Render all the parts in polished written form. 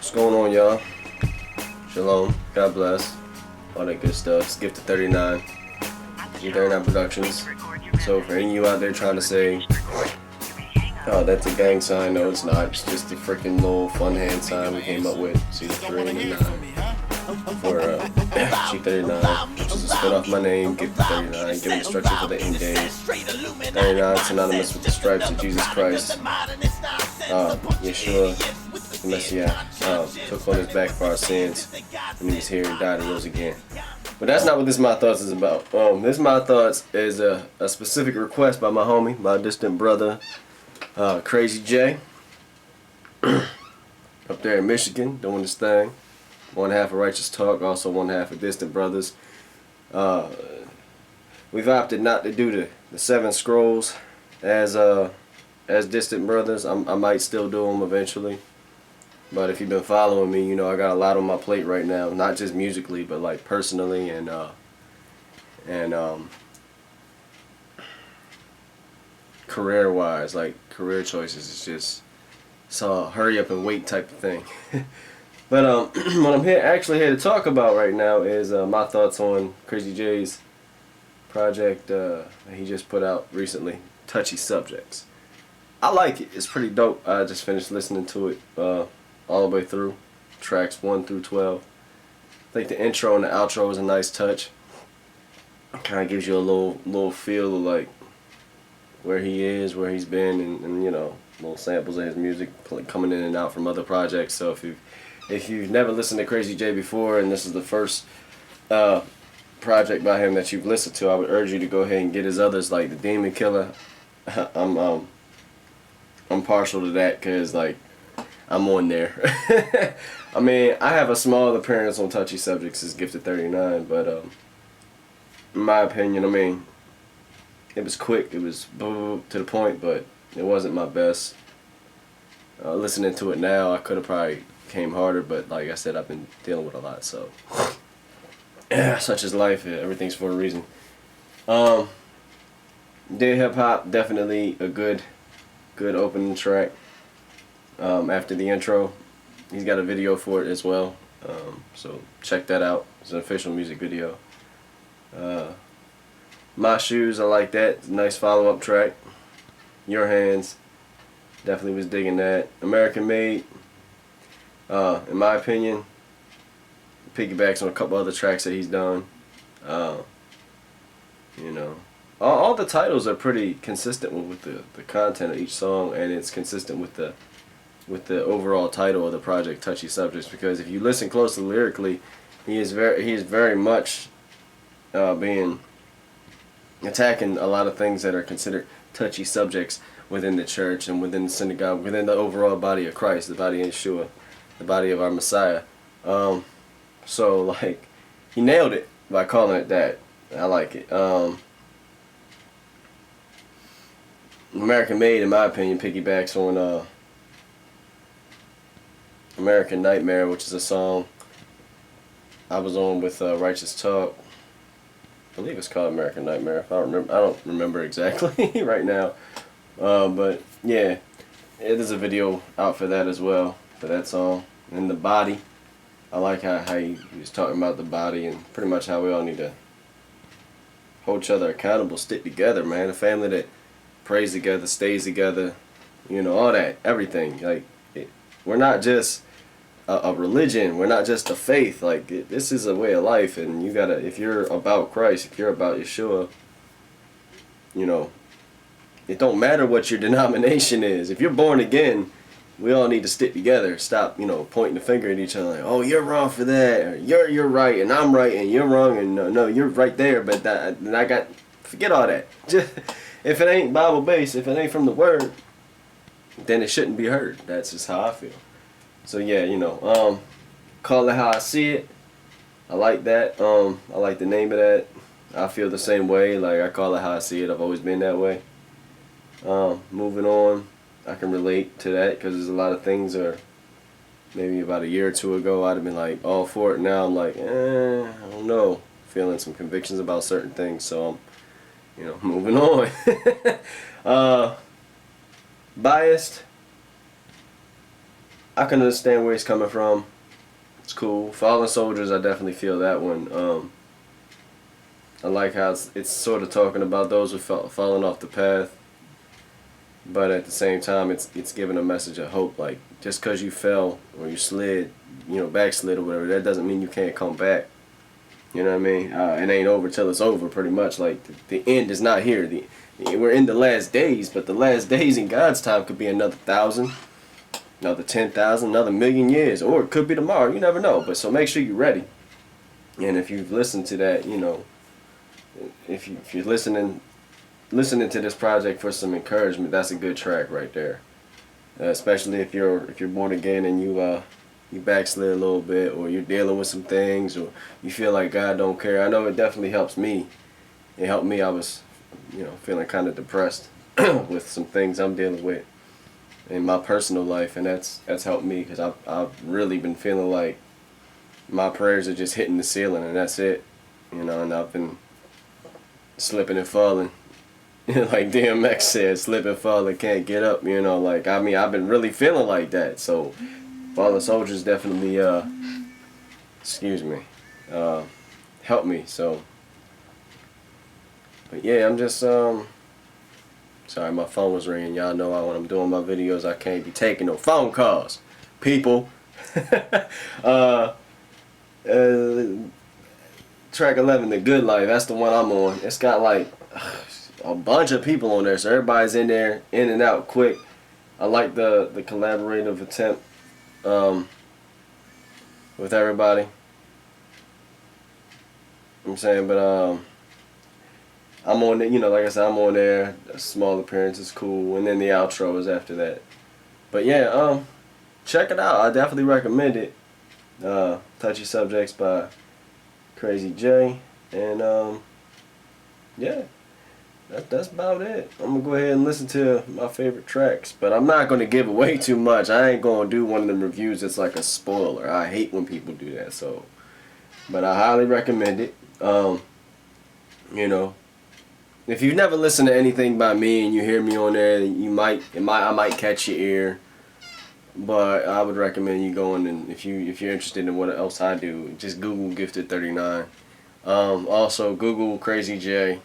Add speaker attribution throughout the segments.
Speaker 1: What's going on, y'all? Shalom, God bless, all that good stuff. It's Gift to 39, G39 Productions. So for any of you out there trying to say, oh, that's a gang sign, no it's not. It's just a freaking little fun hand sign we came up with. See the 3 and the 9 for G39, which is a spit off my name, Gift to 39, giving instruction for the end days. 39 synonymous with the stripes of Jesus Christ. Yeshua, the Messiah, took on his back for our sins, and he was here and died and rose again. But that's not what this My Thoughts is about. This My Thoughts is a specific request by my homie, my distant brother, Crazy J, up there in Michigan, doing his thing. One half of Righteous Talk, also one half of Distant Brothers. We've opted not to do the 7 scrolls as Distant Brothers. I might still do them eventually. But if you've been following me, you know I got a lot on my plate right now. Not just musically, but like personally and career-wise, like career choices. It's a hurry up and wait type of thing. But what I'm actually here to talk about right now is my thoughts on Crazy J's project that he just put out recently, Touchy Subjects. I like it. It's pretty dope. I just finished listening to it all the way through, tracks 1 through 12. I think the intro and the outro is a nice touch. Kind of gives you a little feel of like where he is, where he's been, and you know, little samples of his music coming in and out from other projects. So if you've never listened to Crazy J before and this is the first project by him that you've listened to, I would urge you to go ahead and get his others, like The Demon Killer. I'm partial to that because like I'm on there. I mean, I have a small appearance on Touchy Subjects as Gifted 39, but in my opinion, I mean, it was quick, it was to the point, but it wasn't my best. Listening to it now, I could have probably came harder, but like I said, I've been dealing with a lot, so such is life. Everything's for a reason. Dead Hip Hop, definitely a good opening track. After the intro, he's got a video for it as well, so check that out. It's an official music video. My Shoes, I like that. Nice follow-up track. Your Hands, definitely was digging that. American Made, in my opinion, piggybacks on a couple other tracks that he's done. You know, all the titles are pretty consistent with the content of each song, and it's consistent with the overall title of the project, Touchy Subjects. Because if you listen closely lyrically, he is very much attacking a lot of things that are considered touchy subjects within the church and within the synagogue, within the overall body of Christ, the body of Yeshua, the body of our Messiah. So like, he nailed it by calling it that. I like it. American Made, in my opinion, piggybacks on American Nightmare, which is a song I was on with Righteous Talk. I believe it's called American Nightmare. I don't remember exactly right now. But yeah, there's a video out for that as well, for that song. And The Body, I like how he was talking about the body and pretty much how we all need to hold each other accountable, stick together, man. A family that prays together, stays together, you know, all that, everything. Like, we're not just a religion, we're not just a faith. Like, this is a way of life, and you gotta, if you're about Christ, if you're about Yeshua, you know, it don't matter what your denomination is. If you're born again, we all need to stick together. Stop, you know, pointing the finger at each other like, oh, you're wrong for that, or you're right and I'm right and you're wrong, and no, you're right there, but forget all that. Just, if it ain't Bible based, if it ain't from the Word, then it shouldn't be heard. That's just how I feel. So yeah, you know, Call It How I See It, I like that. I like the name of that. I feel the same way. Like, I call it how I see it. I've always been that way. Moving on, I can relate to that because there's a lot of things that maybe about a year or two ago I'd have been like all for it. Now I'm like, I don't know, feeling some convictions about certain things. So I'm, you know, moving on. Biased, I can understand where he's coming from. It's cool. Fallen Soldiers, I definitely feel that one. I like how it's sort of talking about those who fallen off the path, but at the same time, it's giving a message of hope. Like, just because you fell or you slid, backslid or whatever, that doesn't mean you can't come back. You know what I mean? It ain't over till it's over, pretty much. Like, the end is not here. We're in the last days, but the last days in God's time could be another 1,000, another 10,000, another 1,000,000 years, or it could be tomorrow. You never know. But so make sure you're ready. And if you've listened to that, if you're listening to this project for some encouragement, that's a good track right there. Especially if you're born again and you backslid a little bit, or you're dealing with some things, or you feel like God don't care. I know it definitely helps me. It helped me. I was, feeling kind of depressed with some things I'm dealing with in my personal life, and that's helped me, because I've really been feeling like my prayers are just hitting the ceiling, and that's it. And I've been slipping and falling. Like DMX said, slip and fall and can't get up. I've been really feeling like that. So Fallen Soldiers definitely helped me. So, but yeah, I'm just sorry, my phone was ringing. Y'all know when I'm doing my videos, I can't be taking no phone calls, people. Track 11, The Good Life, that's the one I'm on. It's got like a bunch of people on there, so everybody's in there, in and out quick. I like the collaborative attempt with everybody. I'm saying, but I'm on there, like I said, I'm on there. A small appearance is cool, and then the outro is after that. But yeah, check it out. I definitely recommend it. Touchy Subjects by Crazy J, and yeah, that's about it. I'm gonna go ahead and listen to my favorite tracks, but I'm not gonna give away too much. I ain't gonna do one of them reviews that's like a spoiler. I hate when people do that. So, but I highly recommend it. If you've never listened to anything by me and you hear me on there, I might catch your ear. But I would recommend you going, and if you're interested in what else I do, just Google Gifted39. Also Google Crazy J,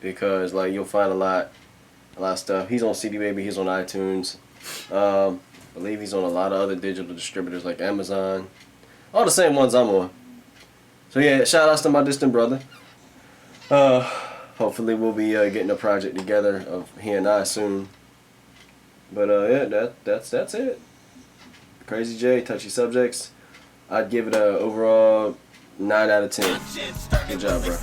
Speaker 1: because you'll find a lot of stuff. He's on CD Baby. He's on iTunes. I believe he's on a lot of other digital distributors like Amazon. All the same ones I'm on. So yeah, shout outs to my distant brother. Hopefully we'll be getting a project together of he and I soon. But yeah, that's it. Crazy J, Touchy Subjects. I'd give it a overall 9 out of 10. Good job, bro.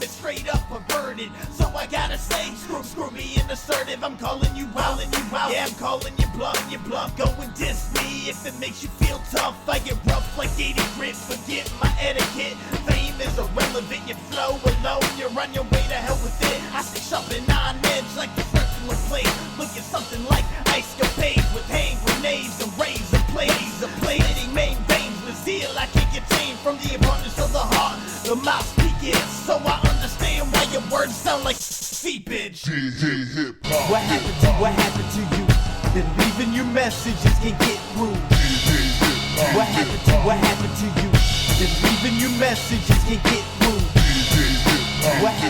Speaker 1: Straight up a burden, so I gotta say, screw me and assertive. I'm calling you out, yeah, I'm calling you bluff. Go and diss me if it makes you feel tough. I get rough like 80 grit, forget my etiquette. Fame is irrelevant, you flow alone, you're on your way to hell with it. I stay sharp and on edge like a circular plate. Look at something like ice capades with hand grenades and razor blades. Hitting main veins with zeal I can't get tamed from the abundance of the heart. The mouth speaks, so I understand why your words sound like seepage. What happened to you? Then leaving your messages can get through. What happened to you? Then leaving your messages can get through. What happened?